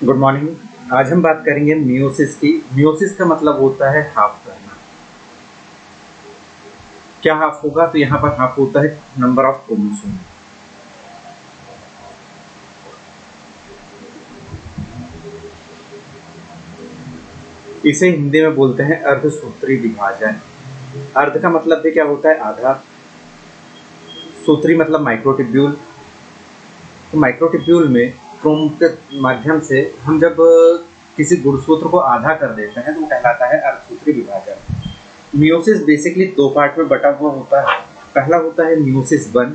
Good morning. आज हम बात करेंगे मियोसिस की। मियोसिस का मतलब होता है हाफ करना। क्या हाफ होगा? तो यहाँ पर हाफ होता है नंबर ऑफ क्रोमोसोम। इसे हिंदी में बोलते हैं अर्धसूत्री विभाजन। अर्ध का मतलब भी क्या होता है? आधा। सूत्री मतलब माइक्रोट्यूब्यूल। तो माइक्रोट्यूब्यूल में क्रोम के माध्यम से हम जब किसी गुणसूत्र को आधा कर देते हैं तो वो कहलाता है अर्धसूत्री विभाजन। मियोसिस बेसिकली दो पार्ट में बटा हुआ होता है। पहला होता है मियोसिस 1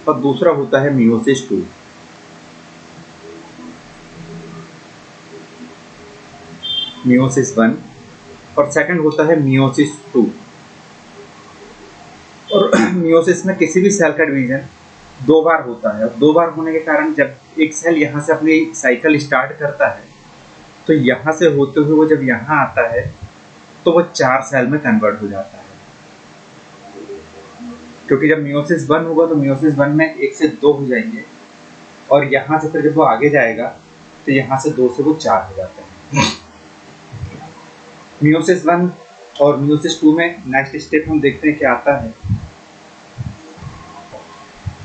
और दूसरा होता है मियोसिस 2। मियोसिस 1 और सेकंड होता है मियोसिस 2। और मियोसिस में किसी भी सेल का डिवीजन दो बार होता है। दो बार होने के कारण जब एक सेल यहाँ से अपनी साइकिल स्टार्ट करता है तो यहाँ से होते हुए वो जब यहाँ आता है तो वो 4 सेल में कन्वर्ट हो जाता है। क्योंकि जब मियोसिस 1 होगा तो मियोसिस 1 में 1 से 2 हो जाएंगे और यहाँ से फिर जब वो आगे जाएगा तो यहाँ से 2 से वो 4 हो जाते हैं। मियोसिस 1 और मियोसिस 2 में नेक्स्ट स्टेप हम देखते हैं क्या आता है।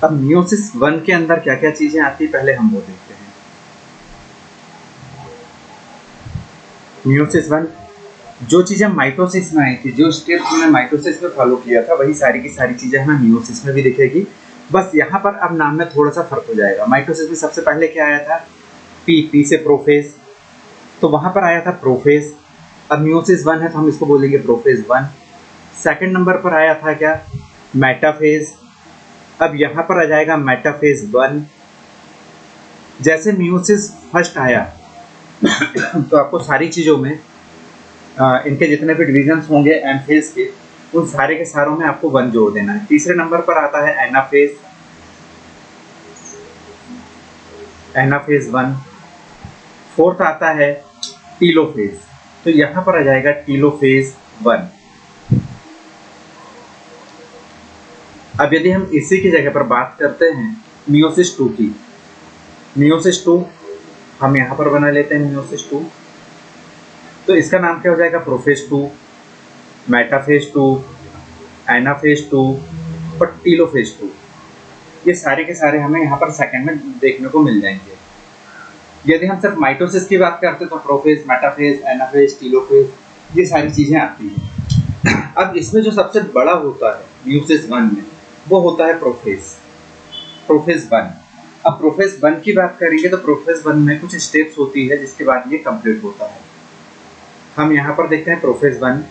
अब मियोसिस 1 के अंदर क्या क्या चीजें आती है पहले हम वो देखते हैं। मियोसिस 1 जो चीजें माइटोसिस में आई थी, जो स्टेप हमने माइटोसिस में फॉलो किया था, वही सारी की सारी चीजें हमें मियोसिस में भी दिखेगी। बस यहाँ पर अब नाम में थोड़ा सा फर्क हो जाएगा। माइटोसिस में सबसे पहले क्या आया था? पी से प्रोफेज, तो वहां पर आया था प्रोफेज। अब मियोसिस 1 है तो हम इसको बोलेंगे प्रोफेज 1। सेकंड नंबर पर आया था क्या? मेटाफेज। अब यहाँ पर आ जाएगा मेटाफेज 1। जैसे मियोसिस फर्स्ट आया तो आपको सारी चीजों में इनके जितने भी डिविजन्स होंगे एमफेज के, उन सारे के सारों में आपको 1 जोड़ देना है। तीसरे नंबर पर आता है एनाफेज। एनाफेज 1। फोर्थ आता है टीलोफेज, तो यहाँ पर आ जाएगा टीलोफेज 1। अब यदि हम इसी की जगह पर बात करते हैं मियोसिस 2 की, मियोसिस 2 हम यहाँ पर बना लेते हैं। मियोसिस 2 तो इसका नाम क्या हो जाएगा? प्रोफेज 2, मेटाफेज 2, एनाफेज 2 और टीलोफेज 2। ये सारे के सारे हमें यहाँ पर सेकंड में देखने को मिल जाएंगे। यदि हम सिर्फ माइटोसिस की बात करते तो प्रोफेज, मेटाफेज, एनाफेज, टीलोफेज, ये सारी चीजें आती हैं। अब इसमें जो सबसे बड़ा होता है मियोसिस 1 में, वो होता है प्रोफेज। प्रोफेज 1। अब प्रोफेज 1 की बात करेंगे तो प्रोफेज 1 में कुछ स्टेप्स होती है जिसके बाद ये कंप्लीट होता है। हम यहाँ पर देखते हैं प्रोफेज 1।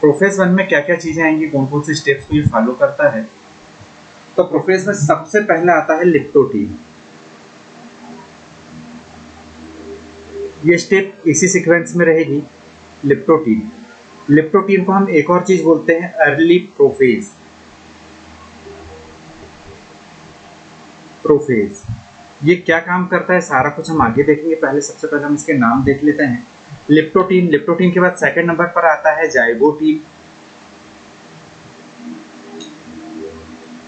प्रोफेज 1 में क्या क्या चीजें आएंगी, कौन कौन सी स्टेप्स को ये फॉलो करता है? तो प्रोफेज में सबसे पहला आता है लिप्टोटीन। ये स्टेप इसी सीक्वेंस में रहेगी, लिप्टोटीन। लिप्टोटीन को हम एक और चीज बोलते हैं अर्ली प्रोफेज। प्रोफेज ये क्या काम करता है सारा कुछ हम आगे देखेंगे। पहले सबसे पहले हम इसके नाम देख लेते हैं। लिप्टोटीन। लिप्टोटीन के बाद सेकंड नंबर पर आता है जाइगोटीन।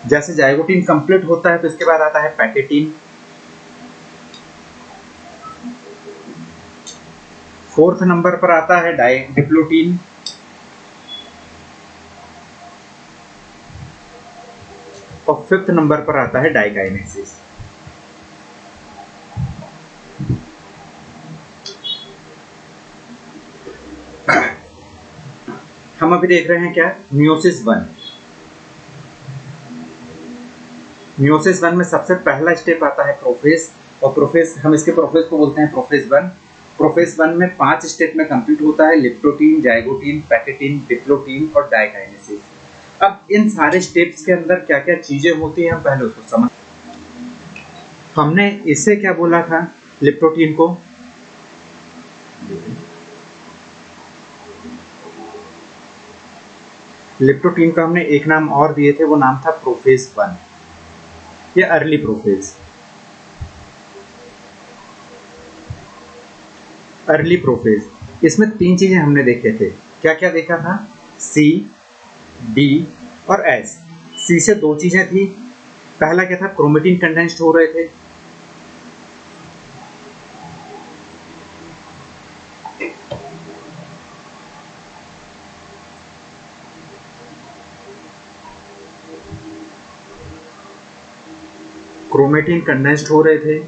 जैसे जाइगोटीन कंप्लीट होता है तो इसके बाद आता है पैकेटीन। फोर्थ नंबर पर आता है डिप्लोटीन। और फिफ्थ नंबर पर आता है डाइकाइनेसिस। हम अभी देख रहे हैं क्या? मियोसिस 1। मियोसिस 1 में सबसे पहला स्टेप आता है प्रोफेज। और प्रोफेज हम इसके प्रोफेज को बोलते हैं प्रोफेज 1। प्रोफेज 1 में 5 स्टेप में कंप्लीट होता है, लिप्टोटीन, जाइगोटीन, पैकेटीन, डिप्लोटीन और डाइकाइनेसिस। अब इन सारे स्टेप्स के अंदर क्या क्या चीजें होती हैं हम पहले उसको समझ। हमने इसे क्या बोला था? लिप्टोटीन को लिप्टोटीन का हमने एक नाम और दिए थे, वो नाम था प्रोफेज 1 या अर्ली प्रोफेज। अर्ली प्रोफेज इसमें 3 चीजें हमने देखे थे। क्या क्या देखा था? सी, डी और एस। सी से दो चीजें थी, पहला क्या था, क्रोमेटिन कंडेंस्ड हो रहे थे, क्रोमेटिन कंडेंस्ड हो रहे थे,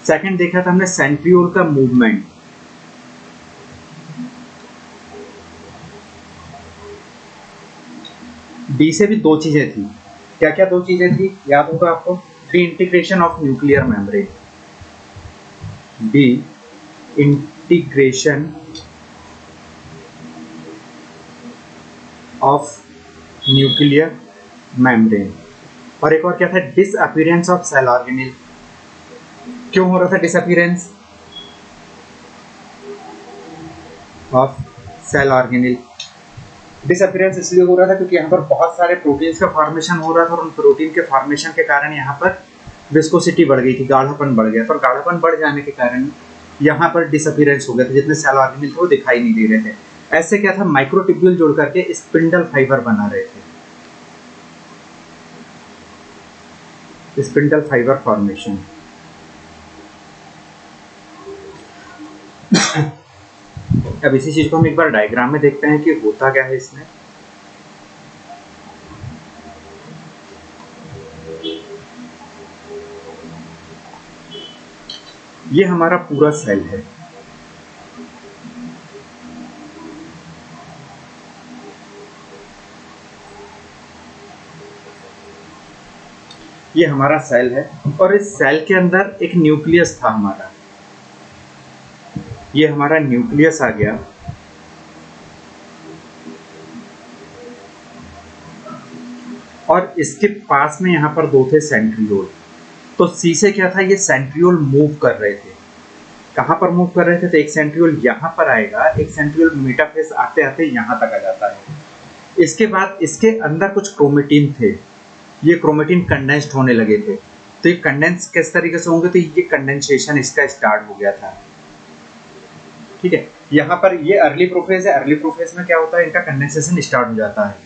सेकंड देखा था हमने सेंट्रियोल का मूवमेंट, डी से भी दो चीजें थी, क्या क्या दो चीजें थी याद होगा आपको, D integration of nuclear membrane, D integration of nuclear membrane, और एक और क्या था, डिसअपीयरेंस ऑफ सेल ऑर्गेनेल। क्यों हो रहा था disappearance of cell organelle? Disappearance इसलिए हो रहा था क्योंकि यहाँ पर बहुत सारे प्रोटीन्स का फॉर्मेशन हो रहा था और उन प्रोटीन के फॉर्मेशन के कारण यहाँ पर विस्कोसिटी बढ़ गई थी, गाढ़ापन बढ़ गया था, और गाढ़ापन बढ़ जाने के कारण यहाँ पर डिसअपीयरेंस हो गया था, जितने सेल ऑर्गेनेल थे वो दिखाई नहीं दे रहे थे। ऐसे क्या था, माइक्रोट्यूब्यूल जोड़ करके स्पिंडल फाइबर बना रहे थे, स्पिंडल फाइबर फॉर्मेशन। अब इसी चीज को हम एक बार डायग्राम में देखते हैं कि होता क्या है इसमें। ये हमारा पूरा सेल है, ये हमारा सेल है, और इस सेल के अंदर एक न्यूक्लियस था हमारा, ये हमारा न्यूक्लियस आ गया, और इसके पास में यहाँ पर दो थे सेंट्रियोल। तो सी से क्या था, ये सेंट्रियोल मूव कर रहे थे, कहाँ पर मूव कर रहे थे, तो एक सेंट्रियोल यहाँ पर आएगा, एक सेंट्रियोल मेटाफेज आते आते यहाँ तक आ जाता है। इसके बाद इसके अंदर कुछ क्रोमेटिन थे, ये क्रोमेटिन कंडेंस्ड होने लगे थे। तो ये कंडेंस किस तरीके से होंगे, तो ये कंडेंसेशन इसका स्टार्ट हो गया था, ठीक है। यहाँ पर ये अर्ली प्रोफेज है, अर्ली प्रोफेज में क्या होता है, इनका कंडेंसेशन स्टार्ट हो जाता है।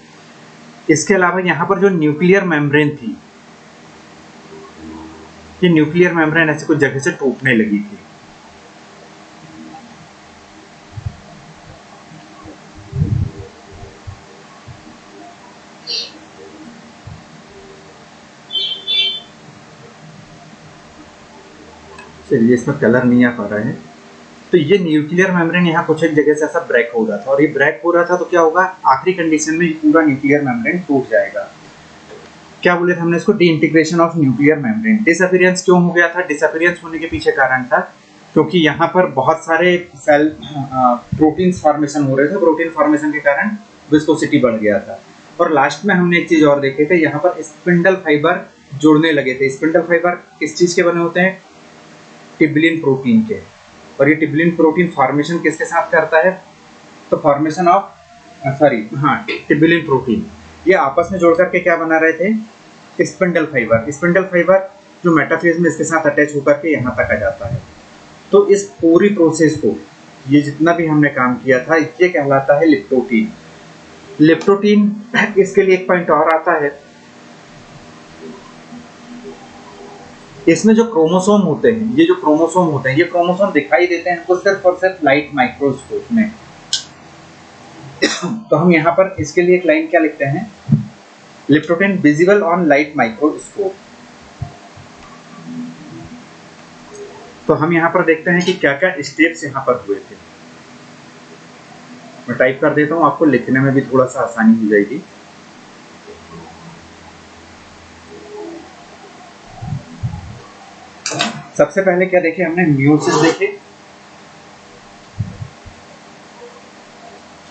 इसके अलावा यहाँ पर जो न्यूक्लियर मेम्ब्रेन थी, ये न्यूक्लियर मेम्ब्रेन ऐसे कुछ जगह से टूटने लगी थी, चलिए इसमें कलर नहीं आ पा रहा है। तो ये न्यूक्लियर मेम्ब्रेन यहाँ कुछ एक जगह से ऐसा ब्रेक हो रहा था, और ये ब्रेक हो रहा था तो क्या होगा, आखिरी कंडीशन में पूरा न्यूक्लियर मेम्ब्रेन टूट जाएगा। क्या बोले थे हमने इसको, D integration of nuclear membrane. Disappearance क्यों हो गया था, डिसअपीयरेंस होने के पीछे कारण था क्योंकि यहाँ पर बहुत सारे सेल प्रोटीन फॉर्मेशन हो रहे थे, प्रोटीन फॉर्मेशन के कारण विस्कोसिटी बढ़ गया था। और लास्ट में हमने एक चीज और देखे थे, यहाँ पर स्पिंडल फाइबर जुड़ने लगे थे। स्पिंडल फाइबर किस चीज के बने होते हैं, टिब्लिन प्रोटीन के, और ये टिब्लिन प्रोटीन फॉर्मेशन किसके साथ करता है, तो फॉर्मेशन ऑफ टिब्लिन प्रोटीन, ये आपस में जोड़ करके क्या बना रहे थे, स्पिंडल फाइबर। स्पिंडल फाइबर जो मेटाफेज में इसके साथ अटैच होकर के यहाँ तक आ जाता है। तो इस पूरी प्रोसेस को, ये जितना भी हमने काम किया था, ये कहलाता है लिप्टोटीन। लिप्टोटीन, इसके लिए एक पॉइंट और आता है, इसमें जो क्रोमोसोम होते हैं, ये जो क्रोमोसोम होते हैं, ये क्रोमोसोम दिखाई देते हैं कुछ सिर्फ और सिर्फ लाइट माइक्रोस्कोप में। तो हम यहाँ पर इसके लिए एक लाइन क्या लिखते हैं, leptotene visible on light microscope. तो हम यहाँ पर देखते हैं कि क्या क्या स्टेप्स यहाँ पर हुए थे। मैं टाइप कर देता हूँ, आपको लिखने में भी थोड़ा सा आसानी हो जाएगी। सबसे पहले क्या देखे हमने, मियोसिस देखे,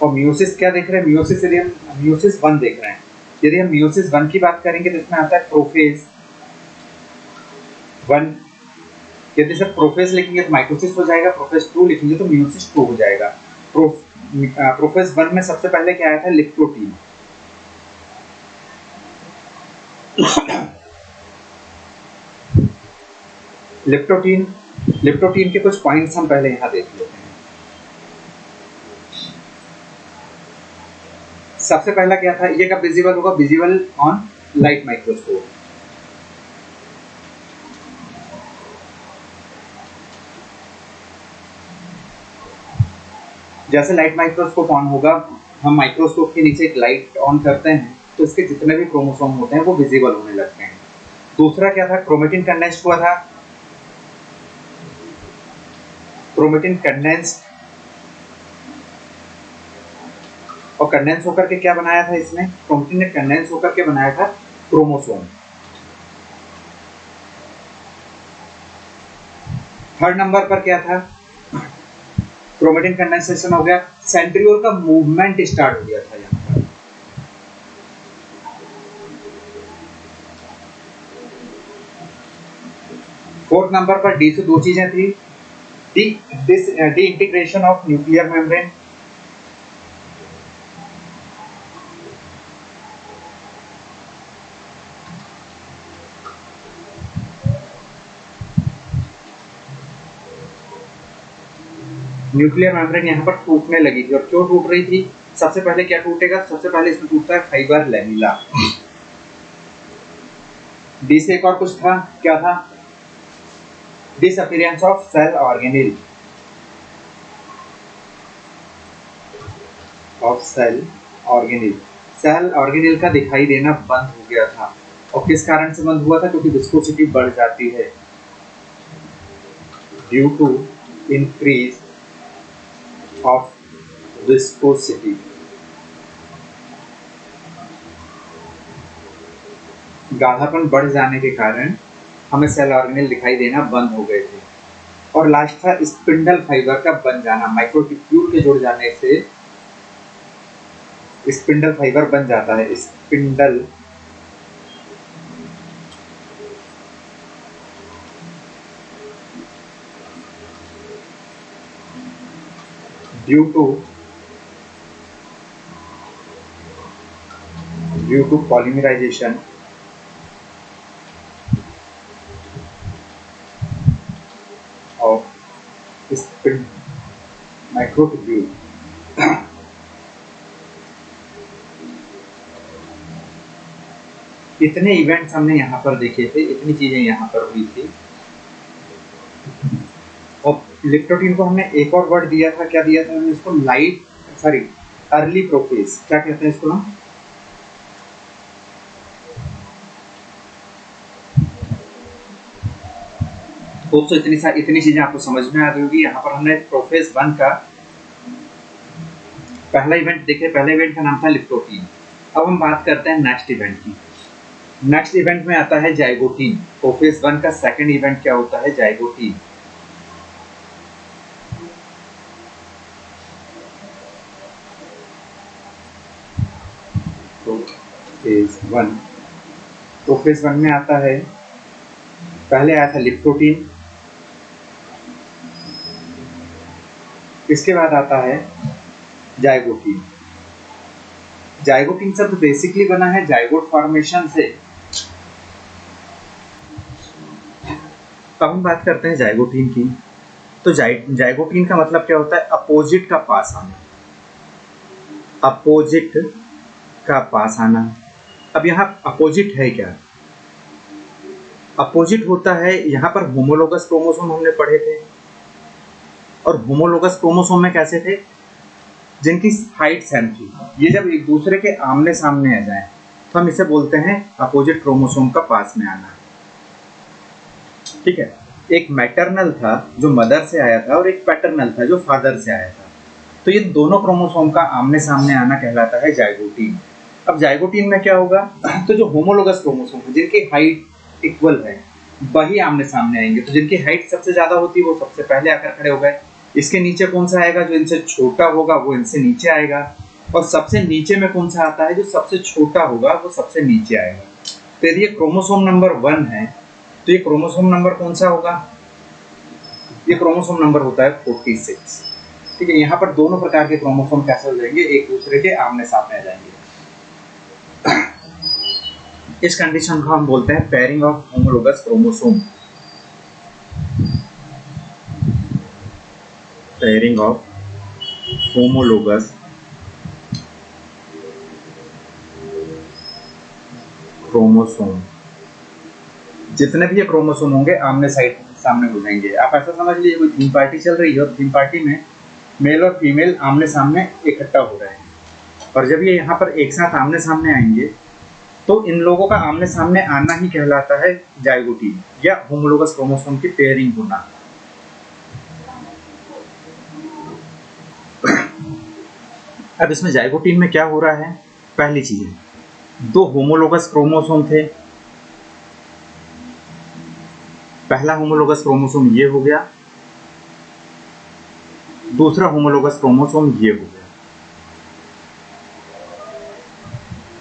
और मियोसिस क्या देख रहे हैं, मियोसिस यदि हम मियोसिस 1 देख रहे हैं, यदि हम मियोसिस 1 की बात करेंगे तो इसमें आता है प्रोफेज 1। यदि सिर्फ प्रोफेज लिखेंगे तो माइटोसिस हो जाएगा, प्रोफेज 2 लिखेंगे तो मियोसिस 2 हो जाएगा। प्रोफेज 1 में सबसे पहले क्या आया था, लिप्टोटीन। लिप्टोटीन लिप्टोप्रीन के कुछ पॉइंट्स हम पहले यहाँ देख लेते हैं। सबसे पहला क्या था, ये कब विजिबल होगा, विजिबल ऑन लाइट माइक्रोस्कोप। जैसे लाइट माइक्रोस्कोप ऑन होगा, हम माइक्रोस्कोप के नीचे एक लाइट ऑन करते हैं तो इसके जितने भी क्रोमोसोम होते हैं वो विजिबल होने लगते हैं। दूसरा क्या था, क्रोमेटिन कंडेंस्ड हुआ था। क्रोमेटिन कंडेंस्ड, और कंडेंस होकर के क्या बनाया था इसमें, क्रोमेटिन ने कंडेंस होकर के बनाया था क्रोमोसोम। थर्ड नंबर पर क्या था, क्रोमेटिन कंडेंसेशन हो गया, सेंट्रियोल का मूवमेंट स्टार्ट हो गया था यहाँ पर। फोर्थ नंबर पर डी से दो चीजें थी, D integration of nuclear membrane, nuclear membrane यहाँ पर टूटने लगी थी। और क्यों टूट रही थी, सबसे पहले क्या टूटेगा, सबसे पहले इसमें टूटता है फाइबर लैमेला। डी से एक और कुछ था, क्या था, disappearance of cell organelle, cell organelle का दिखाई देना बंद हो गया था। और किस कारण से बंद हुआ था, क्योंकि विस्कोसिटी बढ़ जाती है, due to increase of viscosity. गाढ़ापन बढ़ जाने के कारण हमें सेल ऑर्गेनेल दिखाई देना बंद हो गए थे। और लास्ट था स्पिंडल फाइबर का बन जाना, माइक्रोट्यूब्यूल के जुड़ जाने से स्पिंडल फाइबर बन जाता है। Spindle due to polymerisation of microtubule. इतने इवेंट्स हमने यहाँ पर देखे थे, इतनी चीजें यहाँ पर हुई थी। और लिप्टोप्रीन को हमने एक और वर्ड दिया था, क्या दिया था हमने इसको, अर्ली प्रोफेज, क्या कहते हैं इसको हम, दोस्तों इतनी चीजें आपको समझ में आ रही होगी। यहाँ पर हमने प्रोफेज 1 का पहला इवेंट देखे, पहले इवेंट का नाम था लिप्टोप्रीन। अब हम बात करते हैं नेक्स्ट इवेंट की। नेक्स्ट इवेंट में आता है जाइगोटीन। प्रोफेज 1 का सेकंड इवेंट क्या होता है, जाइगोटीन। प्रोफेज 1 में आता है, पहले आया था लिप्टोप्रीन, इसके बाद आता है जाइगोटीन। जाइगोटीन शब्द बेसिकली बना है जाइगोट फॉर्मेशन से। अब हम बात करते हैं जाइगोटीन की। तो जाइगोटीन का मतलब क्या होता है, अपोजिट का पास आना, अपोजिट का पास आना। अब यहाँ अपोजिट है क्या, अपोजिट होता है यहाँ पर होमोलोगस क्रोमोसोम हमने पढ़े थे। और होमोलोगस क्रोमोसोम में कैसे थे, जिनकी हाइट सेम थी। ये जब एक दूसरे के आमने सामने आ जाए तो हम इसे बोलते हैं अपोजिट क्रोमोसोम का पास में आना। ठीक है, एक मैटरनल था जो मदर से आया था और एक पैटर्नल था जो फादर से आया था। तो ये दोनों क्रोमोसोम का आमने सामने आना कहलाता है जाइगोटीन। अब जाइगोटीन में क्या होगा, तो जो होमोलोगस क्रोमोसोम है जिनकी हाइट इक्वल है वही आमने सामने आएंगे। तो जिनकी हाइट सबसे ज्यादा होती है वो सबसे पहले आकर खड़े हो गए। इसके नीचे कौन सा आएगा, जो इनसे छोटा होगा वो इनसे नीचे आएगा। और सबसे नीचे में कौन सा आता है, जो सबसे छोटा होगा वो सबसे नीचे आएगा। तो यदि ये क्रोमोसोम नंबर 1 है तो ये क्रोमोसोम नंबर कौन सा होगा, ये क्रोमोसोम नंबर होता है 46। ठीक है, यहाँ पर दोनों प्रकार के क्रोमोसोम कैसे हो जाएंगे, एक दूसरे के आमने सामने आ जाएंगे। इस कंडीशन को हम बोलते हैं pairing of homologous chromosome. Pairing of homologous chromosome. जितने भी ये क्रोमोसोम होंगे आमने सामने हो जाएंगे। आप ऐसा समझ लीजिए कोई थीम पार्टी चल रही है और थीम पार्टी में मेल और फीमेल आमने सामने इकट्ठा हो रहे हैं, और जब ये यहाँ पर एक साथ आमने सामने आएंगे तो इन लोगों का आमने सामने आना ही कहलाता है जाइगोटी या होमोलोगस क्रोमोसोम की पेयरिंग होना। अब इसमें जाइगोटीन में क्या हो रहा है? पहली चीज, दो होमोलोगस क्रोमोसोम थे, पहला होमोलोगस क्रोमोसोम ये हो गया, दूसरा होमोलोगस क्रोमोसोम ये हो गया।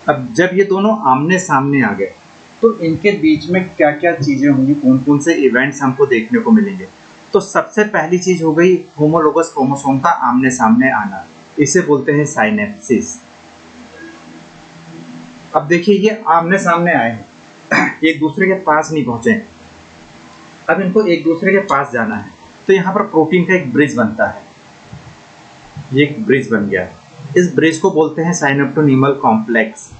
अब जब ये दोनों आमने सामने आ गए तो इनके बीच में क्या क्या चीजें होंगी, कौन कौन से इवेंट्स हमको देखने को मिलेंगे? तो सबसे पहली चीज हो गई होमोलोगस क्रोमोसोम का आमने सामने आना, इसे बोलते हैं साइनेप्सिस। अब देखिए ये आमने सामने आए हैं, एक दूसरे के पास नहीं पहुंचे, अब इनको एक दूसरे के पास जाना है, तो यहाँ पर प्रोटीन का एक ब्रिज बनता है, ये एक ब्रिज बन गया। इस ब्रिज को बोलते हैं साइनेप्टोनीमल कॉम्प्लेक्स,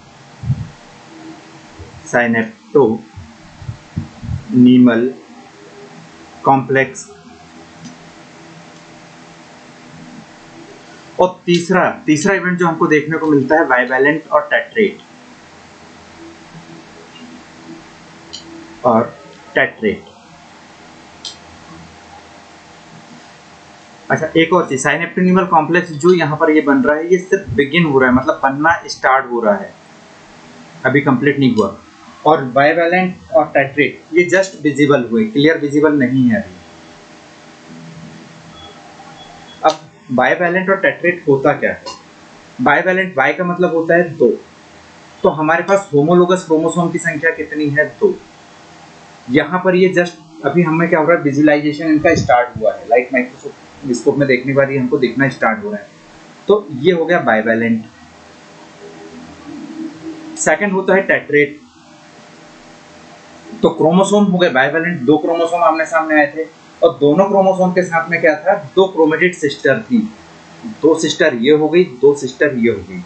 साइनेप्टोनीमल कॉम्प्लेक्स। और तीसरा इवेंट जो हमको देखने को मिलता है बाइवैलेंट और टेट्रेट, अच्छा एक और चीज, साइनेप्टोनीमल कॉम्प्लेक्स जो यहाँ पर ये बन रहा है ये सिर्फ बिगिन हो रहा है, मतलब बनना स्टार्ट हो रहा है, अभी कंप्लीट नहीं हुआ। और बाइवैलेंट और टेट्रेट ये जस्ट विजिबल हुए, क्लियर विजिबल नहीं है अभी। अब बाइवैलेंट और टेट्रेट होता क्या है? बाइवैलेंट, बाई का मतलब होता है दो, तो हमारे पास होमोलोगस क्रोमोसोम की संख्या कितनी है? दो। यहाँ पर ये जस्ट अभी हमें क्या हो रहा है, विजुअलाइजेशन इनका स्टार्ट हुआ है, लाइट माइक्रोस्कोप में देखने के बाद ये हमको दिखना स्टार्ट हो रहा है, तो ये हो गया बाइवैलेंट। सेकंड होता है टेट्रेट, तो क्रोमोसोम हो गए बाइवैलेंट, दो क्रोमोसोम आमने सामने आए थे, और दोनों क्रोमोसोम के साथ में क्या था, दो क्रोमेटिड सिस्टर थी, दो सिस्टर ये हो गई, दो सिस्टर ये हो गई,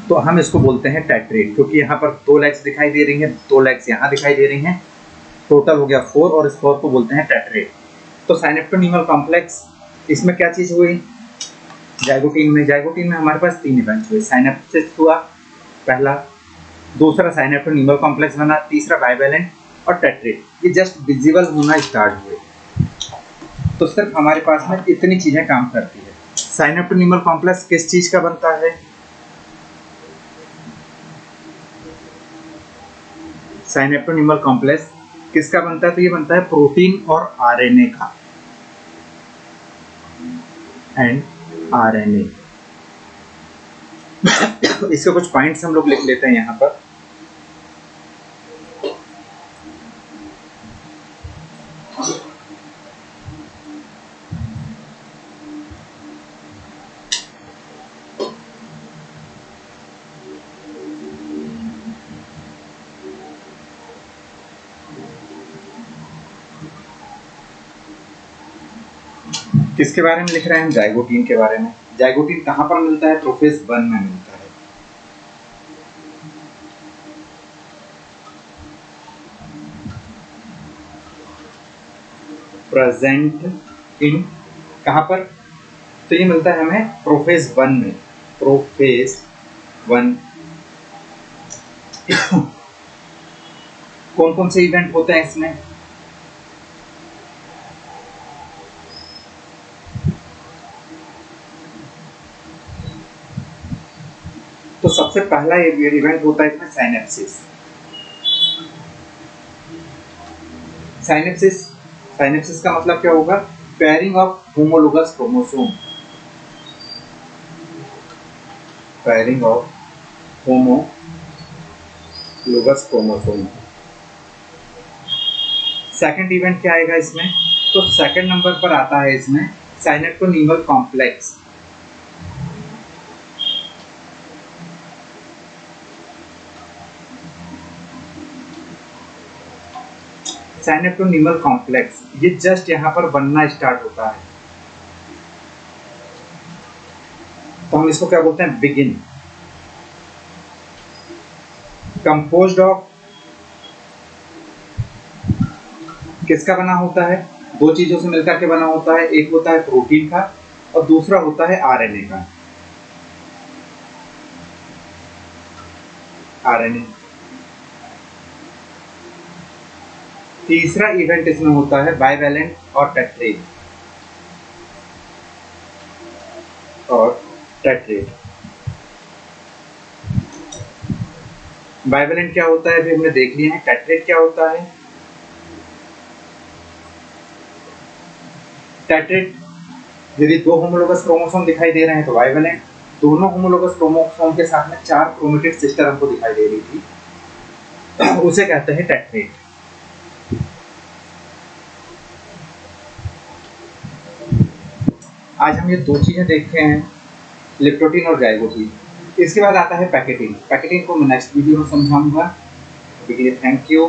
तो हम इसको बोलते हैं टेट्रेट, क्योंकि यहाँ पर दो लेग्स दिखाई दे रही हैं, दो लेग्स यहाँ दिखाई दे रही हैं, टोटल हो गया 4, और इस 4 को बोलते हैं टेट्रेट। तो साइनेप्टोनीमल कॉम्प्लेक्स, इसमें क्या चीज हुई? जाइगोटीन में हमारे पास 3 इवेंट्स हुए, साइनेप्सिस हुआ पहला, दूसरा साइनेप्टोनीमल कॉम्प्लेक्स बना, तीसरा बाइवैलेंट और टेट्रेट, ये जस्ट विजिबल होना स्टार्ट हुए। तो सिर्फ हमारे पास में इतनी चीजें काम करती है। साइनेप्टोनीमल कॉम्प्लेक्स किस चीज का बनता है? साइनेप्टोनीमल कॉम्प्लेक्स किसका बनता है? तो ये बनता है प्रोटीन और आरएनए का, एंड आरएनए। इसके कुछ पॉइंट्स हम लोग लिख लेते हैं यहाँ पर। किसके बारे में लिख रहे हैं हम? जाइगोटीन के बारे में। जाइगोटीन कहाँ पर मिलता है? प्रोफेज 1 में मिलता है। प्रेजेंट इन कहाँ पर? तो ये मिलता है हमें प्रोफेज 1 में, प्रोफेज 1। कौन कौन से इवेंट होते हैं इसमें? तो सबसे पहला इवेंट होता है इसमें साइनेप्सिस। साइनेप्सिस का मतलब क्या होगा? Pairing of homologous chromosome, pairing of homologous chromosome. Second event क्या आएगा इसमें? तो सेकंड नंबर पर आता है इसमें साइनेप्टोनीमल कॉम्प्लेक्स। साइनेप्टोनीमल कॉम्प्लेक्स, ये जस्ट यहाँ पर बनना स्टार्ट होता है, तो हम इसको क्या बोलते हैं, बिगिन। कंपोज्ड ऑफ किसका बना होता है, दो चीजों से मिलकर के बना होता है, एक होता है प्रोटीन का और दूसरा होता है आरएनए का। आरएनए। तीसरा इवेंट इसमें होता है बाइवेलेंट और टेट्रेट। बाइवेलेंट क्या होता है अभी हमने देख लिया है, टेट्रेट क्या होता है। टेट्रेट यदि दो होमोलोगस क्रोमोसोम दिखाई दे रहे हैं तो बाइवेलेंट, दोनों होमोलोगस क्रोमोसोम के साथ में 4 क्रोमेटिड सिस्टर हमको दिखाई दे रही थी, उसे कहते हैं टेट्रेट। आज हम ये दो चीजें देखते हैं, लिप्टोटीन और जाइगोटीन। इसके बाद आता है पैकेटिन। पैकेटिन को मैं नेक्स्ट वीडियो में समझाऊंगा। Thank you.